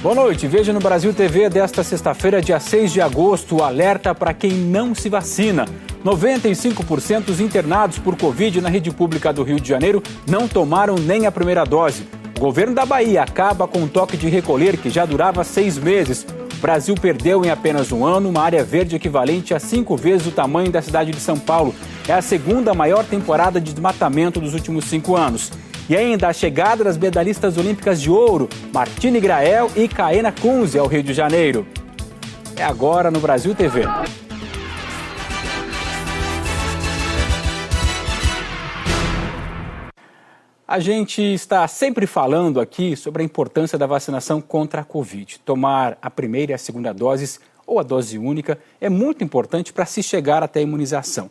Boa noite. Veja no Brasil TV desta sexta-feira, dia 6 de agosto, o alerta para quem não se vacina. 95% dos internados por Covid na rede pública do Rio de Janeiro não tomaram nem a primeira dose. O governo da Bahia acaba com um toque de recolher que já durava 6 meses. O Brasil perdeu em apenas um ano uma área verde equivalente a 5 vezes o tamanho da cidade de São Paulo. É a segunda maior temporada de desmatamento dos últimos 5 anos. E ainda a chegada das medalhistas olímpicas de ouro, Martine Grael e Kaena Kunze ao Rio de Janeiro. É agora no Brasil TV. A gente está sempre falando aqui sobre a importância da vacinação contra a Covid. Tomar a primeira e a segunda doses ou a dose única é muito importante para se chegar até a imunização.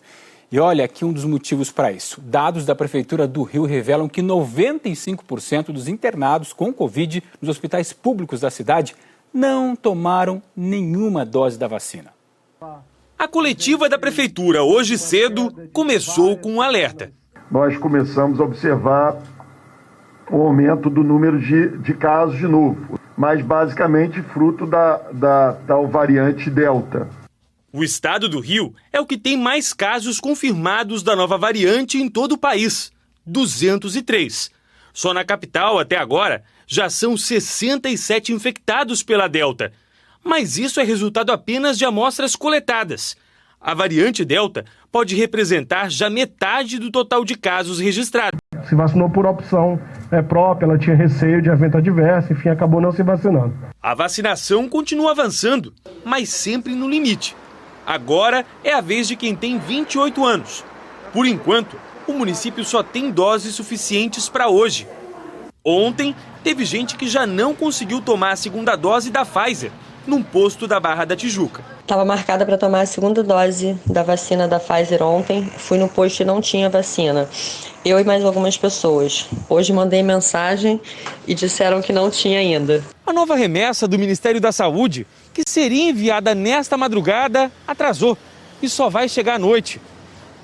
E olha aqui um dos motivos para isso. Dados da Prefeitura do Rio revelam que 95% dos internados com Covid nos hospitais públicos da cidade não tomaram nenhuma dose da vacina. A coletiva da Prefeitura hoje cedo começou com um alerta. Nós começamos a observar o aumento do número de casos de novo, mas basicamente fruto da tal variante Delta. O estado do Rio é o que tem mais casos confirmados da nova variante em todo o país, 203. Só na capital, até agora, já são 67 infectados pela Delta. Mas isso é resultado apenas de amostras coletadas. A variante Delta pode representar já metade do total de casos registrados. Se vacinou por opção própria, ela tinha receio de evento adverso, enfim, acabou não se vacinando. A vacinação continua avançando, mas sempre no limite. Agora é a vez de quem tem 28 anos. Por enquanto, o município só tem doses suficientes para hoje. Ontem, teve gente que já não conseguiu tomar a segunda dose da Pfizer, num posto da Barra da Tijuca. Estava marcada para tomar a segunda dose da vacina da Pfizer ontem. Fui no posto e não tinha vacina. Eu e mais algumas pessoas. Hoje mandei mensagem e disseram que não tinha ainda. A nova remessa do Ministério da Saúde, que seria enviada nesta madrugada, atrasou e só vai chegar à noite.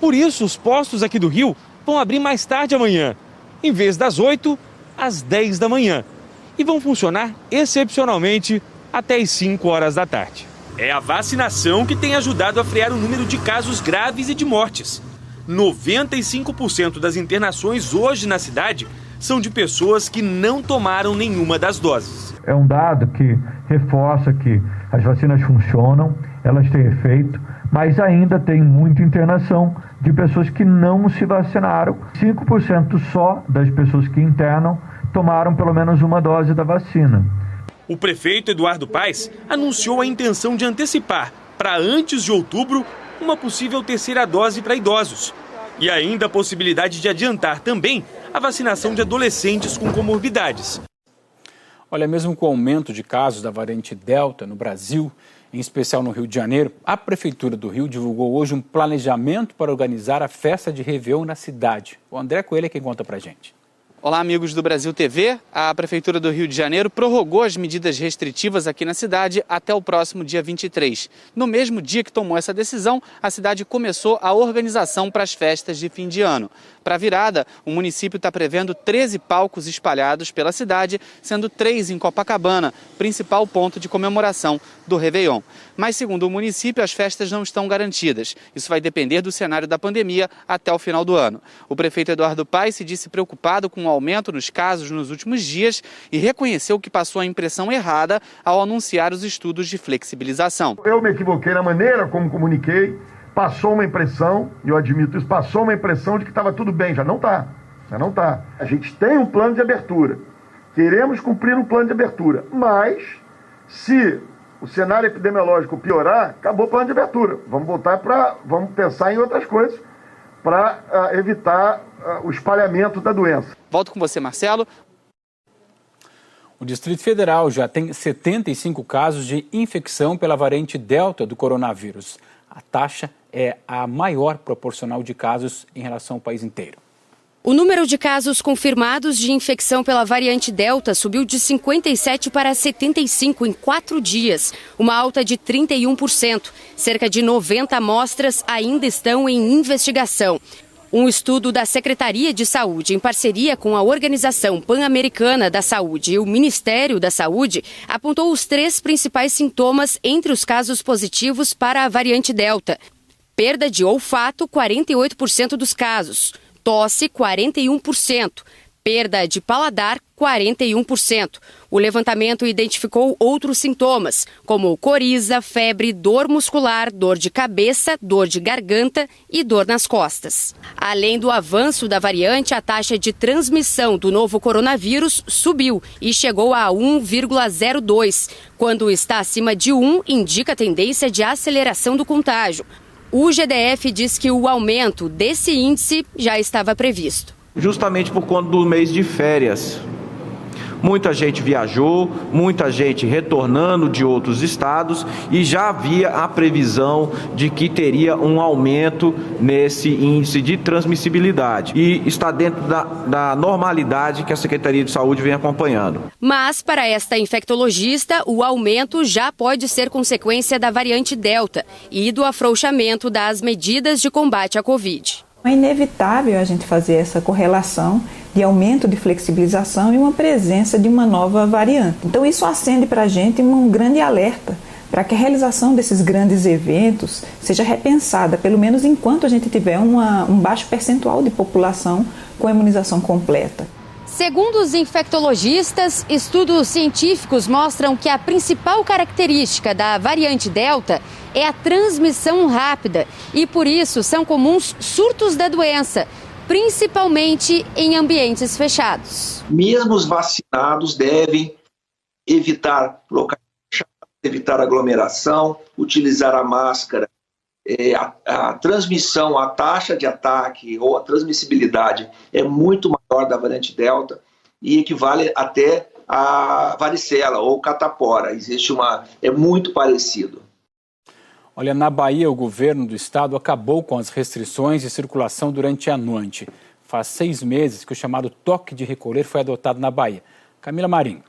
Por isso, os postos aqui do Rio vão abrir mais tarde amanhã, em vez das 8 às 10 da manhã. E vão funcionar excepcionalmente até as 5 horas da tarde. É a vacinação que tem ajudado a frear o número de casos graves e de mortes. 95% das internações hoje na cidade são de pessoas que não tomaram nenhuma das doses. É um dado que reforça que as vacinas funcionam, elas têm efeito, mas ainda tem muita internação de pessoas que não se vacinaram. 5% só das pessoas que internam tomaram pelo menos uma dose da vacina. O prefeito Eduardo Paes anunciou a intenção de antecipar, para antes de outubro, uma possível terceira dose para idosos. E ainda a possibilidade de adiantar também a vacinação de adolescentes com comorbidades. Olha, mesmo com o aumento de casos da variante Delta no Brasil, em especial no Rio de Janeiro, a Prefeitura do Rio divulgou hoje um planejamento para organizar a festa de Réveillon na cidade. O André Coelho é quem conta pra gente. Olá, amigos do Brasil TV. A Prefeitura do Rio de Janeiro prorrogou as medidas restritivas aqui na cidade até o próximo dia 23. No mesmo dia que tomou essa decisão, a cidade começou a organização para as festas de fim de ano. Para a virada, o município está prevendo 13 palcos espalhados pela cidade, sendo 3 em Copacabana, principal ponto de comemoração do Réveillon. Mas, segundo o município, as festas não estão garantidas. Isso vai depender do cenário da pandemia até o final do ano. O prefeito Eduardo Paes se disse preocupado com o aumento nos casos nos últimos dias e reconheceu que passou a impressão errada ao anunciar os estudos de flexibilização. Eu me equivoquei na maneira como comuniquei, passou uma impressão, e eu admito isso, passou uma impressão de que estava tudo bem, já não está. A gente tem um plano de abertura, queremos cumprir um plano de abertura, mas se o cenário epidemiológico piorar, acabou o plano de abertura. Vamos pensar em outras coisas para evitar o espalhamento da doença. Volto com você, Marcelo. O Distrito Federal já tem 75 casos de infecção pela variante Delta do coronavírus. A taxa é a maior proporcional de casos em relação ao país inteiro. O número de casos confirmados de infecção pela variante Delta subiu de 57 para 75 em 4 dias, uma alta de 31%. Cerca de 90 amostras ainda estão em investigação. Um estudo da Secretaria de Saúde, em parceria com a Organização Pan-Americana da Saúde e o Ministério da Saúde, apontou os 3 principais sintomas entre os casos positivos para a variante Delta. Perda de olfato, 48% dos casos. Tosse, 41%. Perda de paladar, 41%. O levantamento identificou outros sintomas, como coriza, febre, dor muscular, dor de cabeça, dor de garganta e dor nas costas. Além do avanço da variante, a taxa de transmissão do novo coronavírus subiu e chegou a 1,02. Quando está acima de 1, indica tendência de aceleração do contágio. O GDF diz que o aumento desse índice já estava previsto. Justamente por conta do mês de férias. Muita gente viajou, muita gente retornando de outros estados e já havia a previsão de que teria um aumento nesse índice de transmissibilidade e está dentro da normalidade que a Secretaria de Saúde vem acompanhando. Mas, para esta infectologista, o aumento já pode ser consequência da variante Delta e do afrouxamento das medidas de combate à Covid. É inevitável a gente fazer essa correlação de aumento de flexibilização e uma presença de uma nova variante. Então isso acende para a gente um grande alerta para que a realização desses grandes eventos seja repensada, pelo menos enquanto a gente tiver um baixo percentual de população com a imunização completa. Segundo os infectologistas, estudos científicos mostram que a principal característica da variante Delta é a transmissão rápida e, por isso, são comuns surtos da doença, principalmente em ambientes fechados. Mesmo os vacinados devem evitar locais fechados, evitar aglomeração, utilizar a máscara. A transmissão, a taxa de ataque ou a transmissibilidade é muito maior da variante Delta e equivale até a varicela ou catapora. É muito parecido. Olha, na Bahia, o governo do estado acabou com as restrições de circulação durante a noite. Faz 6 meses que o chamado toque de recolher foi adotado na Bahia. Camila Marinho.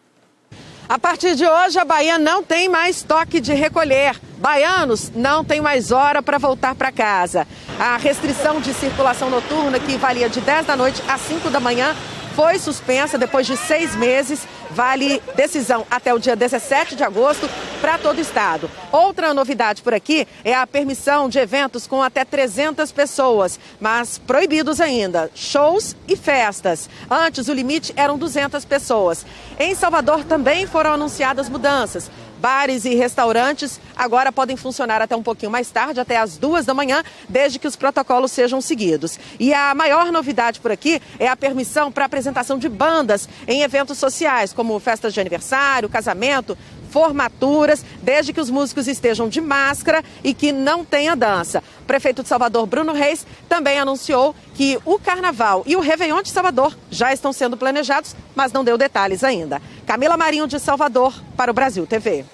A partir de hoje, a Bahia não tem mais toque de recolher. Baianos não têm mais hora para voltar para casa. A restrição de circulação noturna, que valia de 10 da noite às 5 da manhã, foi suspensa depois de 6 meses. Vale decisão até o dia 17 de agosto para todo o estado. Outra novidade por aqui é a permissão de eventos com até 300 pessoas, mas proibidos ainda shows e festas. Antes, o limite eram 200 pessoas. Em Salvador também foram anunciadas mudanças. Bares e restaurantes agora podem funcionar até um pouquinho mais tarde, até às 2 da manhã, desde que os protocolos sejam seguidos. E a maior novidade por aqui é a permissão para apresentação de bandas em eventos sociais, como festas de aniversário, casamento, formaturas, desde que os músicos estejam de máscara e que não tenha dança. O prefeito de Salvador, Bruno Reis, também anunciou que o Carnaval e o Réveillon de Salvador já estão sendo planejados, mas não deu detalhes ainda. Camila Marinho, de Salvador, para o Brasil TV.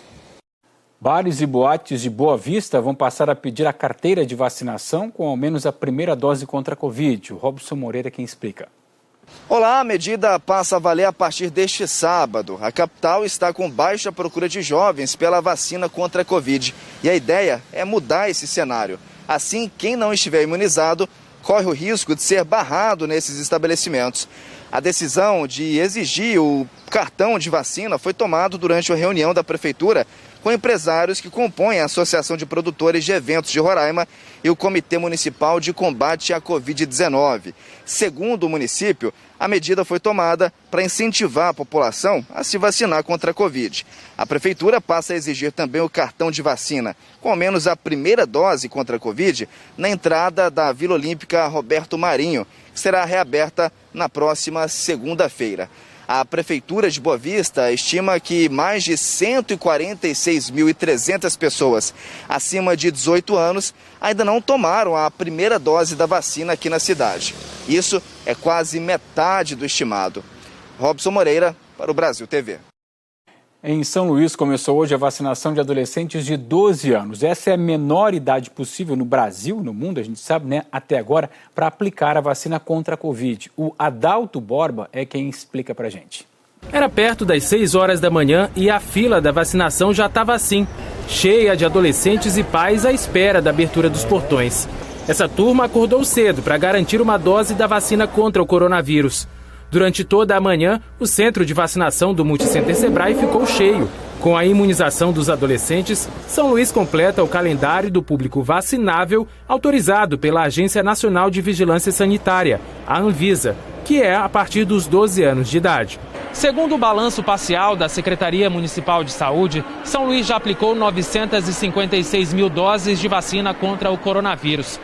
Bares e boates de Boa Vista vão passar a pedir a carteira de vacinação com ao menos a primeira dose contra a Covid. O Robson Moreira quem explica. Olá, a medida passa a valer a partir deste sábado. A capital está com baixa procura de jovens pela vacina contra a Covid. E a ideia é mudar esse cenário. Assim, quem não estiver imunizado corre o risco de ser barrado nesses estabelecimentos. A decisão de exigir o cartão de vacina foi tomada durante uma reunião da Prefeitura com empresários que compõem a Associação de Produtores de Eventos de Roraima e o Comitê Municipal de Combate à Covid-19. Segundo o município, a medida foi tomada para incentivar a população a se vacinar contra a Covid. A Prefeitura passa a exigir também o cartão de vacina, com ao menos a primeira dose contra a Covid, na entrada da Vila Olímpica Roberto Marinho, que será reaberta na próxima segunda-feira. A Prefeitura de Boa Vista estima que mais de 146.300 pessoas acima de 18 anos ainda não tomaram a primeira dose da vacina aqui na cidade. Isso é quase metade do estimado. Robson Moreira, para o Brasil TV. Em São Luís começou hoje a vacinação de adolescentes de 12 anos. Essa é a menor idade possível no Brasil, no mundo, a gente sabe, né, até agora, para aplicar a vacina contra a Covid. O Adalto Borba é quem explica pra gente. Era perto das 6 horas da manhã e a fila da vacinação já estava assim, cheia de adolescentes e pais à espera da abertura dos portões. Essa turma acordou cedo para garantir uma dose da vacina contra o coronavírus. Durante toda a manhã, o centro de vacinação do Multicenter Sebrae ficou cheio. Com a imunização dos adolescentes, São Luís completa o calendário do público vacinável autorizado pela Agência Nacional de Vigilância Sanitária, a Anvisa, que é a partir dos 12 anos de idade. Segundo o balanço parcial da Secretaria Municipal de Saúde, São Luís já aplicou 956 mil doses de vacina contra o coronavírus.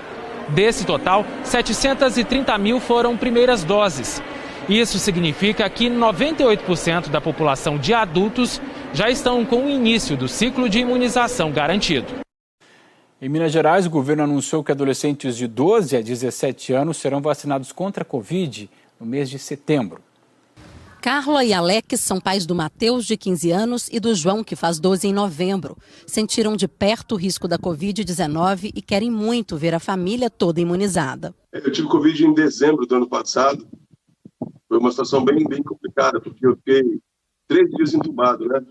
Desse total, 730 mil foram primeiras doses. Isso significa que 98% da população de adultos já estão com o início do ciclo de imunização garantido. Em Minas Gerais, o governo anunciou que adolescentes de 12 a 17 anos serão vacinados contra a Covid no mês de setembro. Carla e Alex são pais do Matheus, de 15 anos, e do João, que faz 12 em novembro. Sentiram de perto o risco da Covid-19 e querem muito ver a família toda imunizada. Eu tive Covid em dezembro do ano passado. Foi uma situação bem complicada, porque eu fiquei 3 dias entubado, né?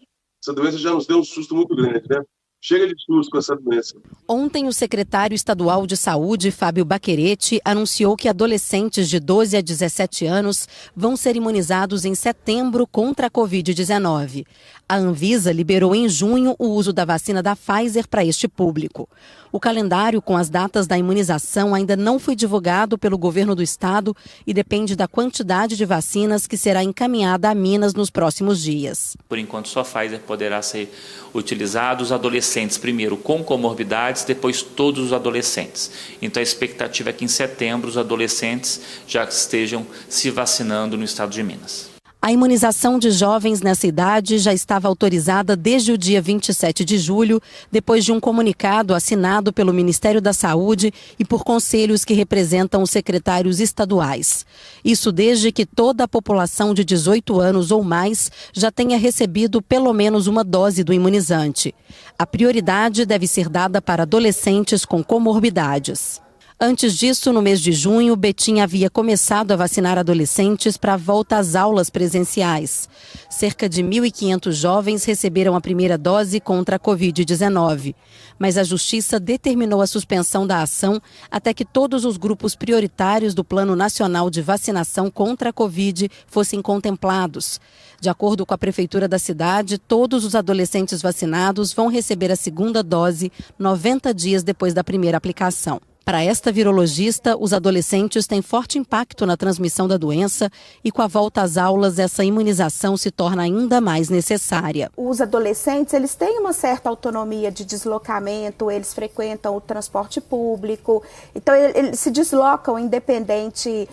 Essa doença já nos deu um susto muito grande, né? Chega de susto com essa doença. Ontem, o secretário estadual de Saúde, Fábio Baquerete, anunciou que adolescentes de 12 a 17 anos vão ser imunizados em setembro contra a Covid-19. A Anvisa liberou em junho o uso da vacina da Pfizer para este público. O calendário com as datas da imunização ainda não foi divulgado pelo governo do estado e depende da quantidade de vacinas que será encaminhada a Minas nos próximos dias. Por enquanto, só a Pfizer poderá ser utilizada os adolescentes, primeiro com comorbidades, depois todos os adolescentes. Então, a expectativa é que em setembro os adolescentes já estejam se vacinando no estado de Minas. A imunização de jovens nessa idade já estava autorizada desde o dia 27 de julho, depois de um comunicado assinado pelo Ministério da Saúde e por conselhos que representam os secretários estaduais. Isso desde que toda a população de 18 anos ou mais já tenha recebido pelo menos uma dose do imunizante. A prioridade deve ser dada para adolescentes com comorbidades. Antes disso, no mês de junho, Betim havia começado a vacinar adolescentes para a volta às aulas presenciais. Cerca de 1.500 jovens receberam a primeira dose contra a Covid-19. Mas a Justiça determinou a suspensão da ação até que todos os grupos prioritários do Plano Nacional de Vacinação contra a Covid fossem contemplados. De acordo com a Prefeitura da cidade, todos os adolescentes vacinados vão receber a segunda dose 90 dias depois da primeira aplicação. Para esta virologista, os adolescentes têm forte impacto na transmissão da doença e com a volta às aulas, essa imunização se torna ainda mais necessária. Os adolescentes, eles têm uma certa autonomia de deslocamento, eles frequentam o transporte público, então eles se deslocam independente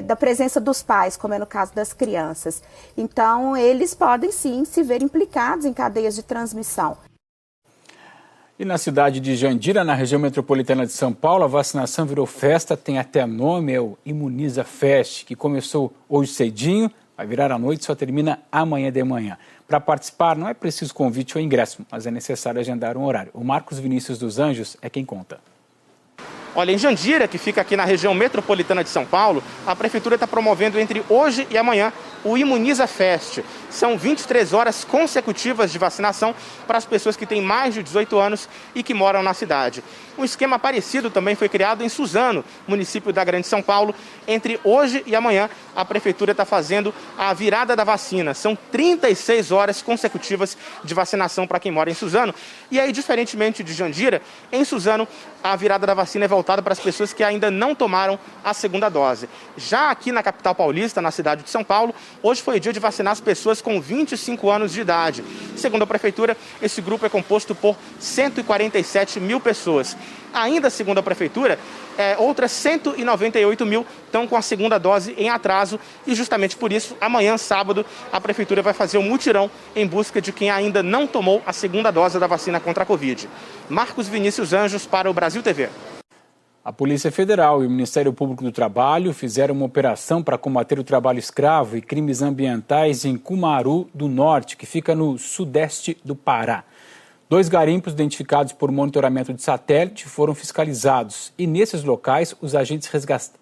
da presença dos pais, como é no caso das crianças. Então, eles podem sim se ver implicados em cadeias de transmissão. E na cidade de Jandira, na região metropolitana de São Paulo, a vacinação virou festa, tem até nome, é o Imuniza Fest, que começou hoje cedinho, vai virar à noite e só termina amanhã de manhã. Para participar, não é preciso convite ou ingresso, mas é necessário agendar um horário. O Marcos Vinícius dos Anjos é quem conta. Olha, em Jandira, que fica aqui na região metropolitana de São Paulo, a Prefeitura está promovendo entre hoje e amanhã o Imuniza Fest. São 23 horas consecutivas de vacinação para as pessoas que têm mais de 18 anos e que moram na cidade. Um esquema parecido também foi criado em Suzano, município da Grande São Paulo. Entre hoje e amanhã, a Prefeitura está fazendo a virada da vacina. São 36 horas consecutivas de vacinação para quem mora em Suzano. E aí, diferentemente de Jandira, em Suzano, a virada da vacina é voltada para as pessoas que ainda não tomaram a segunda dose. Já aqui na capital paulista, na cidade de São Paulo, hoje foi o dia de vacinar as pessoas com 25 anos de idade. Segundo a Prefeitura, esse grupo é composto por 147 mil pessoas. Ainda segundo a Prefeitura, outras 198 mil estão com a segunda dose em atraso e justamente por isso, amanhã, sábado, a Prefeitura vai fazer um mutirão em busca de quem ainda não tomou a segunda dose da vacina contra a Covid. Marcos Vinícius Anjos para o Brasil TV. A Polícia Federal e o Ministério Público do Trabalho fizeram uma operação para combater o trabalho escravo e crimes ambientais em Cumaru do Norte, que fica no sudeste do Pará. 2 garimpos identificados por monitoramento de satélite foram fiscalizados e nesses locais os agentes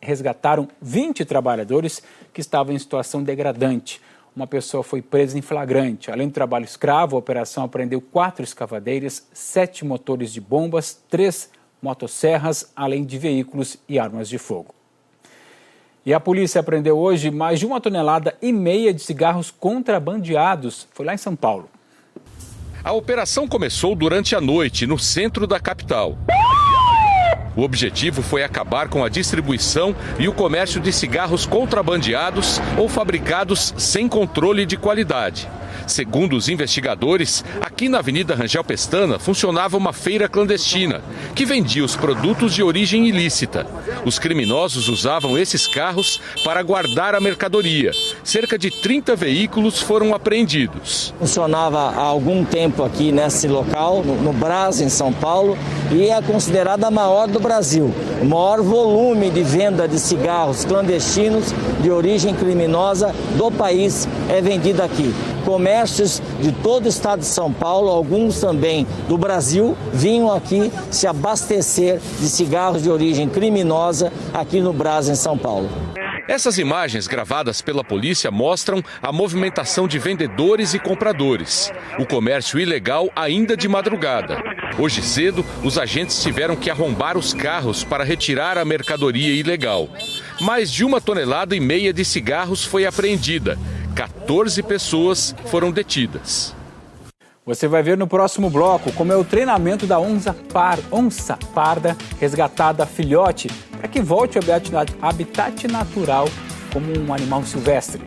resgataram 20 trabalhadores que estavam em situação degradante. Uma pessoa foi presa em flagrante. Além do trabalho escravo, a operação apreendeu 4 escavadeiras, 7 motores de bombas, 3 motosserras, além de veículos e armas de fogo. E a polícia apreendeu hoje mais de 1,5 toneladas de cigarros contrabandeados. Foi lá em São Paulo. A operação começou durante a noite, no centro da capital. O objetivo foi acabar com a distribuição e o comércio de cigarros contrabandeados ou fabricados sem controle de qualidade. Segundo os investigadores, aqui na Avenida Rangel Pestana funcionava uma feira clandestina que vendia os produtos de origem ilícita. Os criminosos usavam esses carros para guardar a mercadoria. Cerca de 30 veículos foram apreendidos. Funcionava há algum tempo aqui nesse local, no Brás, em São Paulo, e é considerada a maior do Brasil. O maior volume de venda de cigarros clandestinos de origem criminosa do país é vendido aqui. Comércios de todo o estado de São Paulo, alguns também do Brasil, vinham aqui se abastecer de cigarros de origem criminosa aqui no Brás, em São Paulo. Essas imagens gravadas pela polícia mostram a movimentação de vendedores e compradores. O comércio ilegal ainda de madrugada. Hoje cedo, os agentes tiveram que arrombar os carros para retirar a mercadoria ilegal. Mais de 1,5 toneladas de cigarros foi apreendida. 14 pessoas foram detidas. Você vai ver no próximo bloco como é o treinamento da onça parda resgatada filhote para que volte ao habitat natural como um animal silvestre.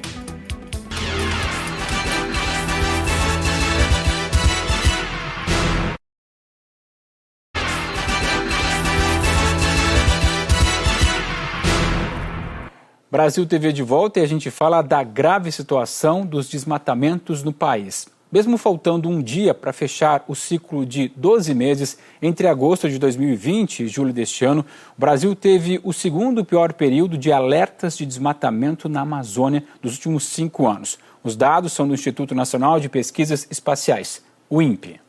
Brasil TV de volta e a gente fala da grave situação dos desmatamentos no país. Mesmo faltando um dia para fechar o ciclo de 12 meses, entre agosto de 2020 e julho deste ano, o Brasil teve o segundo pior período de alertas de desmatamento na Amazônia dos últimos 5 anos. Os dados são do Instituto Nacional de Pesquisas Espaciais, o INPE.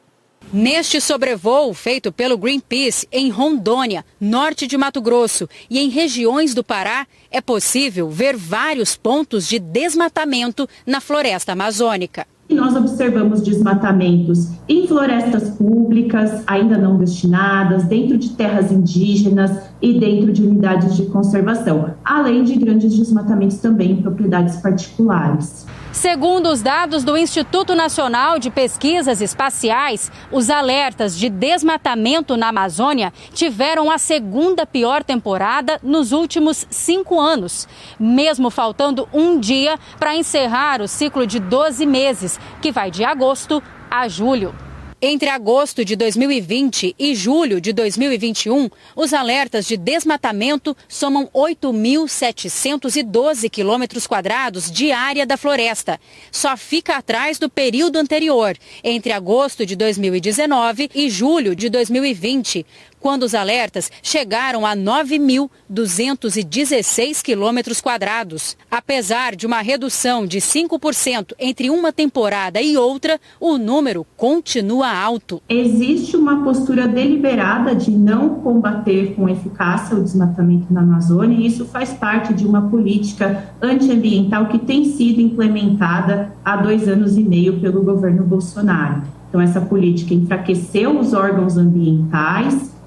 Neste sobrevoo feito pelo Greenpeace em Rondônia, norte de Mato Grosso e em regiões do Pará, é possível ver vários pontos de desmatamento na floresta amazônica. Nós observamos desmatamentos em florestas públicas, ainda não destinadas, dentro de terras indígenas e dentro de unidades de conservação, além de grandes desmatamentos também em propriedades particulares. Segundo os dados do Instituto Nacional de Pesquisas Espaciais, os alertas de desmatamento na Amazônia tiveram a segunda pior temporada nos últimos 5 anos, mesmo faltando um dia para encerrar o ciclo de 12 meses, que vai de agosto a julho. Entre agosto de 2020 e julho de 2021, os alertas de desmatamento somam 8.712 quilômetros quadrados de área da floresta. Só fica atrás do período anterior, entre agosto de 2019 e julho de 2020, quando os alertas chegaram a 9.216 quilômetros quadrados. Apesar de uma redução de 5% entre uma temporada e outra, o número continua alto. Existe uma postura deliberada de não combater com eficácia o desmatamento na Amazônia, e isso faz parte de uma política antiambiental que tem sido implementada há 2 anos e meio pelo governo Bolsonaro. Então, essa política enfraqueceu os órgãos ambientais,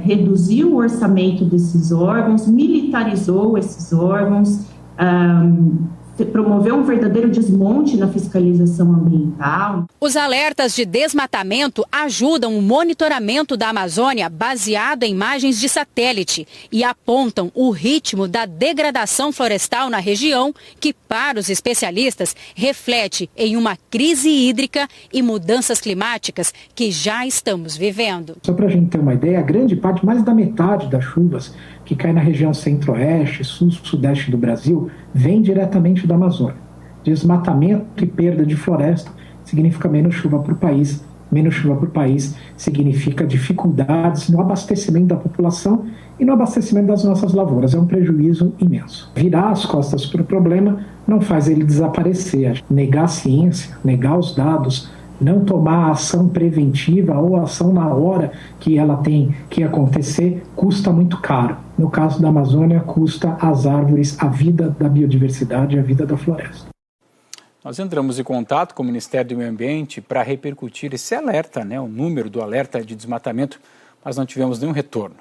reduziu o orçamento desses órgãos, militarizou esses órgãos, promoveu um verdadeiro desmonte na fiscalização ambiental. Os alertas de desmatamento ajudam o monitoramento da Amazônia baseado em imagens de satélite e apontam o ritmo da degradação florestal na região, que, para os especialistas, reflete em uma crise hídrica e mudanças climáticas que já estamos vivendo. Só para a gente ter uma ideia, a grande parte, mais da metade das chuvas que cai na região centro-oeste, sul-sudeste do Brasil, vem diretamente da Amazônia. Desmatamento e perda de floresta significa menos chuva para o país. Menos chuva para o país significa dificuldades no abastecimento da população e no abastecimento das nossas lavouras. É um prejuízo imenso. Virar as costas para o problema não faz ele desaparecer. Negar a ciência, negar os dados, não tomar ação preventiva ou ação na hora que ela tem que acontecer, custa muito caro. No caso da Amazônia, custa às árvores a vida da biodiversidade e a vida da floresta. Nós entramos em contato com o Ministério do Meio Ambiente para repercutir esse alerta, o número do alerta de desmatamento, mas não tivemos nenhum retorno.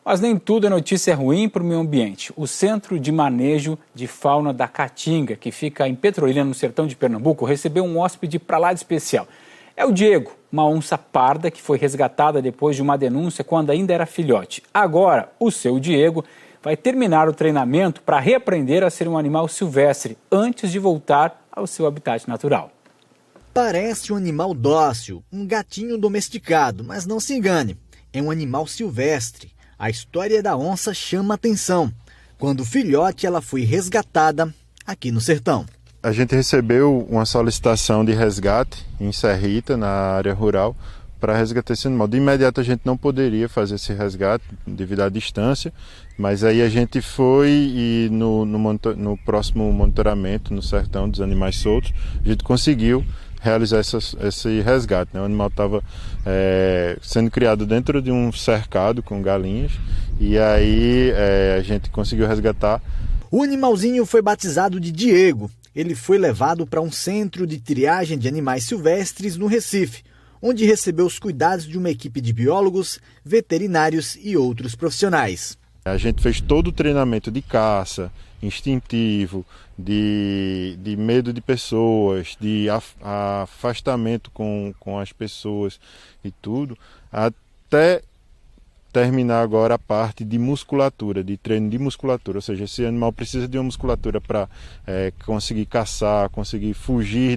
Mas nem tudo é notícia ruim para o meio ambiente. O Centro de Manejo de Fauna da Caatinga, que fica em Petrolina, no sertão de Pernambuco, recebeu um hóspede para lá de especial. É o Diego, uma onça parda que foi resgatada depois de uma denúncia quando ainda era filhote. Agora, o seu Diego vai terminar o treinamento para reaprender a ser um animal silvestre antes de voltar ao seu habitat natural. Parece um animal dócil, um gatinho domesticado, mas não se engane, é um animal silvestre. A história da onça chama atenção. Quando filhote, ela foi resgatada aqui no sertão. A gente recebeu uma solicitação de resgate em Serrita, na área rural, para resgatar esse animal. De imediato a gente não poderia fazer esse resgate devido à distância, mas aí a gente foi e no próximo monitoramento no sertão dos animais soltos, a gente conseguiu realizar esse resgate, né? O animal estava sendo criado dentro de um cercado com galinhas e aí a gente conseguiu resgatar. O animalzinho foi batizado de Diego. Ele foi levado para um centro de triagem de animais silvestres no Recife, onde recebeu os cuidados de uma equipe de biólogos, veterinários e outros profissionais. A gente fez todo o treinamento de caça, instintivo, de medo de pessoas, de afastamento com as pessoas e tudo, até terminar agora a parte de musculatura, de treino de musculatura, ou seja, esse animal precisa de uma musculatura para conseguir caçar, conseguir fugir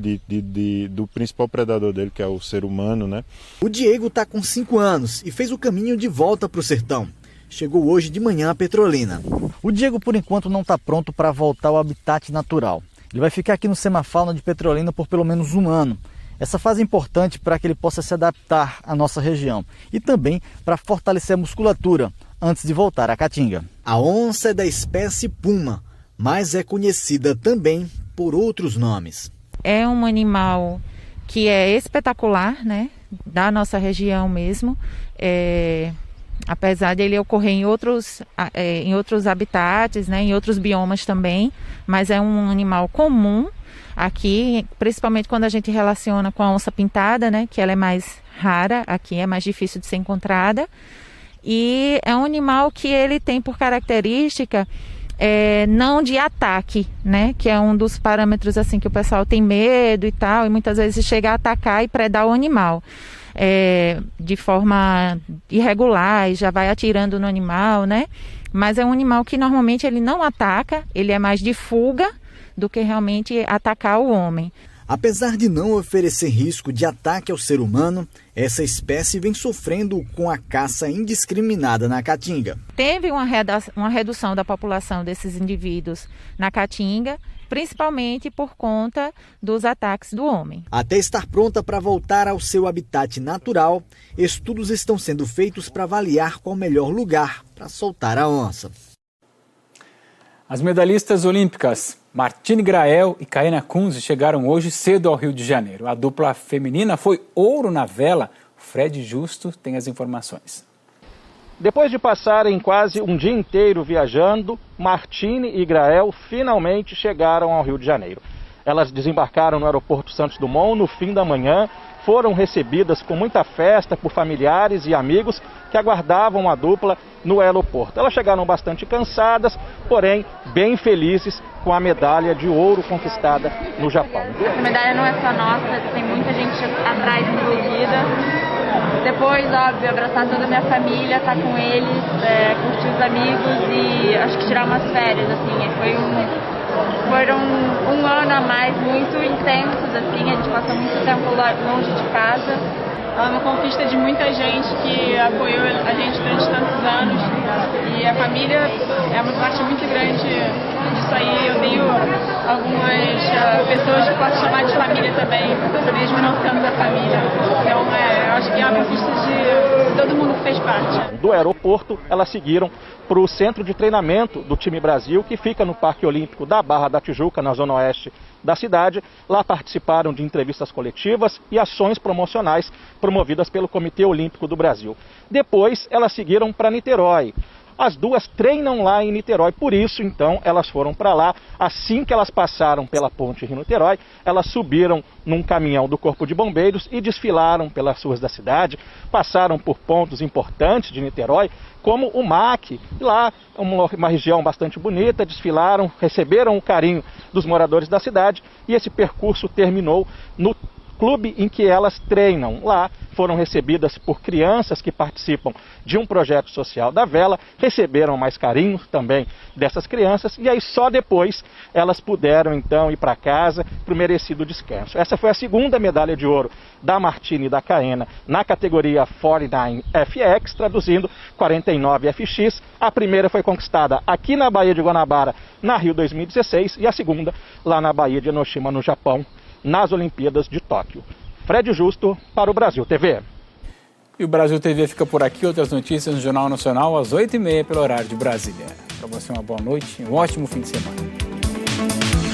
do principal predador dele, que é o ser humano, né? O Diego está com 5 anos e fez o caminho de volta para o sertão. Chegou hoje de manhã a Petrolina. O Diego, por enquanto, não está pronto para voltar ao habitat natural. Ele vai ficar aqui no Semafauna de Petrolina por pelo menos 1 ano. Essa fase é importante para que ele possa se adaptar à nossa região e também para fortalecer a musculatura antes de voltar à Caatinga. A onça é da espécie puma, mas é conhecida também por outros nomes. É um animal que é espetacular, né? Da nossa região mesmo. Apesar de ele ocorrer em outros habitats, né? Em outros biomas também, mas é um animal comum aqui, principalmente quando a gente relaciona com a onça pintada, né, que ela é mais rara, aqui é mais difícil de ser encontrada. E é um animal que ele tem por característica não de ataque, né, que é um dos parâmetros assim que o pessoal tem medo e tal, e muitas vezes chega a atacar e predar o animal de forma irregular e já vai atirando no animal, né? Mas é um animal que normalmente ele não ataca, ele é mais de fuga do que realmente atacar o homem. Apesar de não oferecer risco de ataque ao ser humano, essa espécie vem sofrendo com a caça indiscriminada na Caatinga. Teve uma redução da população desses indivíduos na Caatinga, principalmente por conta dos ataques do homem. Até estar pronta para voltar ao seu habitat natural, estudos estão sendo feitos para avaliar qual o melhor lugar para soltar a onça. As medalhistas olímpicas Martine Grael e Kaena Kunze chegaram hoje cedo ao Rio de Janeiro. A dupla feminina foi ouro na vela. Fred Justo tem as informações. Depois de passarem quase um dia inteiro viajando, Martine e Grael finalmente chegaram ao Rio de Janeiro. Elas desembarcaram no aeroporto Santos Dumont no fim da manhã, foram recebidas com muita festa por familiares e amigos que aguardavam a dupla no aeroporto. Elas chegaram bastante cansadas, porém bem felizes com a medalha de ouro conquistada no Japão. A medalha não é só nossa, tem muita gente atrás envolvida. Depois, óbvio, abraçar toda a minha família, estar com eles, curtir os amigos e acho que tirar umas férias, assim. Foram um ano a mais muito intensos, assim, a gente passou muito tempo longe de casa. É uma conquista de muita gente que apoiou a gente durante tantos anos e a família é uma parte muito grande disso aí. Eu tenho algumas pessoas que posso chamar de família também, mesmo não sendo da família. Então, eu acho que é uma conquista de todo mundo que fez parte. Do aeroporto, elas seguiram para o centro de treinamento do time Brasil, que fica no Parque Olímpico da Barra da Tijuca, na zona oeste da cidade. Lá participaram de entrevistas coletivas e ações promocionais promovidas pelo Comitê Olímpico do Brasil. Depois, elas seguiram para Niterói, As duas treinam lá em Niterói, por isso, então, elas foram para lá. Assim que elas passaram pela ponte Rio-Niterói, elas subiram num caminhão do Corpo de Bombeiros e desfilaram pelas ruas da cidade, passaram por pontos importantes de Niterói, como o MAC, lá uma região bastante bonita, desfilaram, receberam o carinho dos moradores da cidade e esse percurso terminou no clube em que elas treinam. Lá foram recebidas por crianças que participam de um projeto social da Vela, receberam mais carinho também dessas crianças e aí só depois elas puderam então ir para casa para o merecido descanso. Essa foi a segunda medalha de ouro da Martini e da Caena na categoria 49FX, traduzindo 49FX. A primeira foi conquistada aqui na Baía de Guanabara, na Rio 2016, e a segunda lá na Baía de Enoshima, no Japão, nas Olimpíadas de Tóquio. Fred Justo para o Brasil TV. E o Brasil TV fica por aqui. Outras notícias no Jornal Nacional às 8h30 pelo horário de Brasília. Para você uma boa noite e um ótimo fim de semana.